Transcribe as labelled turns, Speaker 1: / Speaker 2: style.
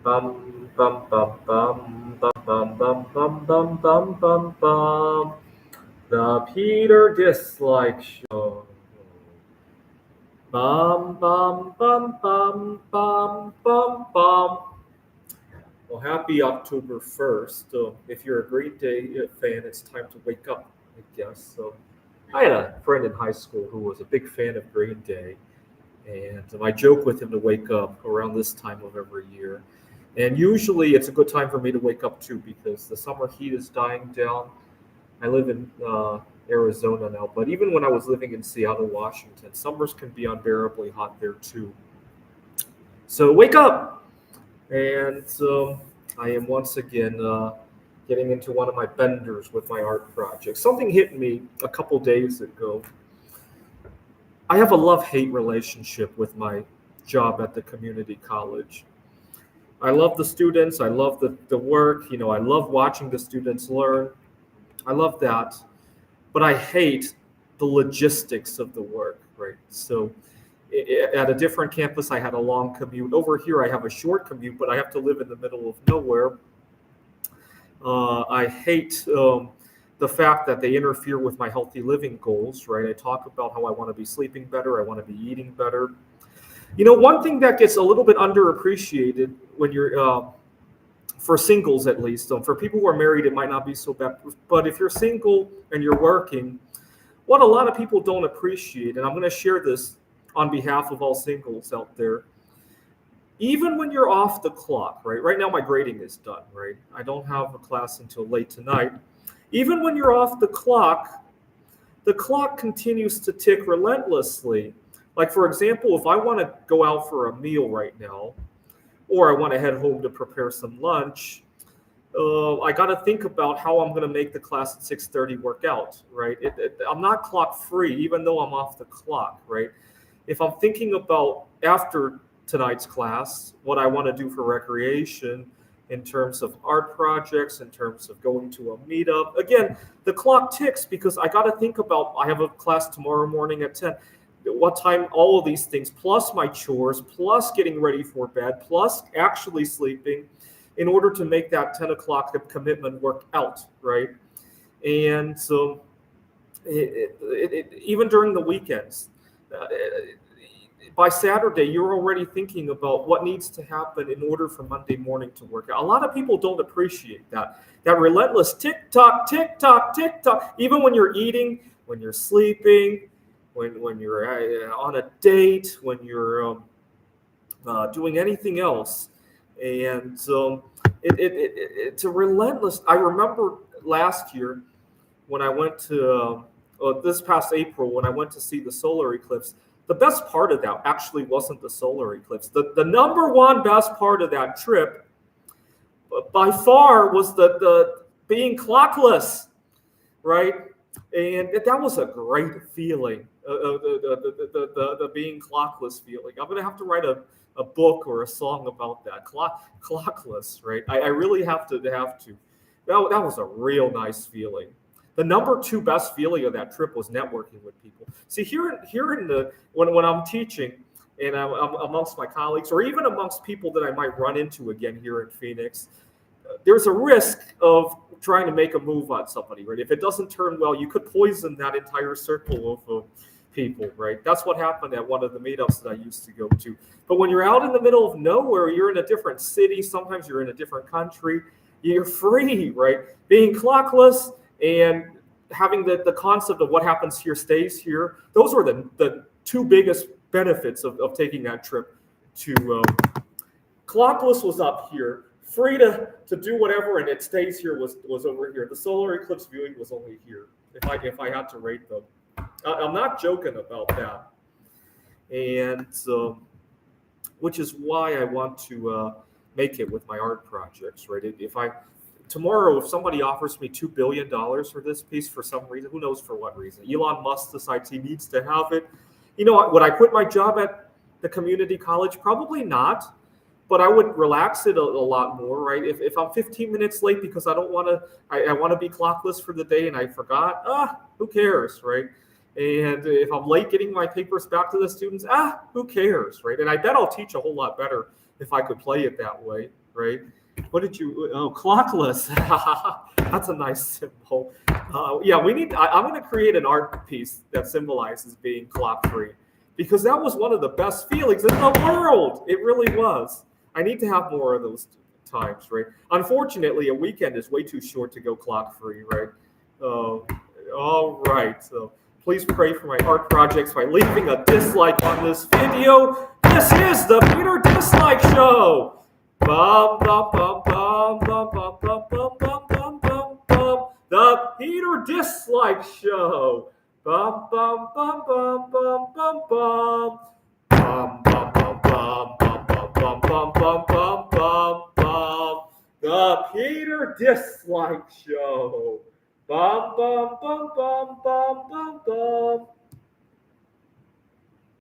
Speaker 1: Bum bum bum bum bum bum bum bum bum bum bum bum. The Peter Dislike Show. Bum bum bum bum bum bum bum. Well, happy October 1st. If you're a Green Day fan, it's time to wake up, I guess. So, I had a friend in high school who was a big fan of Green Day, and I joke with him to wake up around this time of every year. And usually it's a good time for me to wake up too because the summer heat is dying down. I live in Arizona now, but even when I was living in Seattle, Washington, summers can be unbearably hot there too. So wake up! And I am once again getting into one of my benders with my art project. Something hit me a couple days ago. I have a love-hate relationship with my job at the community college. I love the students. I love the work. I love watching the students learn. I love that. But I hate the logistics of the work, right? So at a different campus, I had a long commute. Over here, I have a short commute, but I have to live in the middle of nowhere. I hate the fact that they interfere with my healthy living goals, right? I talk about how I want to be sleeping better, I want to be eating better. One thing that gets a little bit underappreciated when you're, for singles at least, for people who are married, it might not be so bad. But if you're single and you're working, what a lot of people don't appreciate, and I'm going to share this on behalf of all singles out there, even when you're off the clock, right? Right now, my grading is done, right? I don't have a class until late tonight. Even when you're off the clock continues to tick relentlessly. Like, for example, if I want to go out for a meal right now, or I want to head home to prepare some lunch, I got to think about how I'm going to make the class at 6:30 work out, right? I'm not clock free, even though I'm off the clock, right? If I'm thinking about after tonight's class, what I want to do for recreation in terms of art projects, in terms of going to a meetup, again, the clock ticks because I got to think about, I have a class tomorrow morning at 10. What time, all of these things, plus my chores, plus getting ready for bed, plus actually sleeping in order to make that 10 o'clock commitment work out, right? And so even during the weekends, uh, by Saturday, you're already thinking about what needs to happen in order for Monday morning to work out. A lot of people don't appreciate that relentless tick tock, tick tock, tick tock. Even when you're eating, when you're sleeping, when you're on a date, when you're doing anything else, and it's a relentless. I remember last year when I went to this past April when I went to see the solar eclipse. The best part of that actually wasn't the solar eclipse. The number one best part of that trip, by far, was the being clockless, right? And that was a great feeling, the being clockless feeling. I'm going to have to write a book or a song about that. Clockless, right? I really have to. That was a real nice feeling. The number two best feeling of that trip was networking with people. See, here in the when I'm teaching and I'm amongst my colleagues or even amongst people that I might run into again here in Phoenix, there's a risk of trying to make a move on somebody, right? If it doesn't turn well, you could poison that entire circle of people, right? That's what happened at one of the meetups that I used to go to. But when you're out in the middle of nowhere, you're in a different city, sometimes you're in a different country, you're free, right? Being clockless and having the concept of what happens here stays here, those were the two biggest benefits of taking that trip to clockless was up here, free to do whatever, and it stays here was over here. The solar eclipse viewing was only here. If I had to rate them, I'm not joking about that, and which is why I want to make it with my art projects. Right? If I tomorrow, if somebody offers me $2 billion for this piece for some reason, who knows for what reason, Elon Musk decides he needs to have it. Would I quit my job at the community college? Probably not. But I would relax it a lot more, right? If I'm 15 minutes late because I don't want to, I want to be clockless for the day and I forgot, who cares, right? And if I'm late getting my papers back to the students, who cares, right? And I bet I'll teach a whole lot better if I could play it that way, right? What did you? Oh, clockless. That's a nice symbol. Yeah, we need. I'm going to create an art piece that symbolizes being clock-free, because that was one of the best feelings in the world. It really was. I need to have more of those times, right? Unfortunately, a weekend is way too short to go clock-free, right? All right. So please pray for my art projects by leaving a dislike on this video. This is the Peter Dislike Show. Bum, bum, bum, bum, bum, bum, bum, bum, bum, bum, bum, bum. The Peter Dislike Show. Bum, bum, bum, bum, bum, bum, bum. Bum, bum, bum, bum, bum, bum, bum, bum, bum, bum, bum. The Peter Dislike Show. Bum, bum, bum, bum, bum, bum, bum.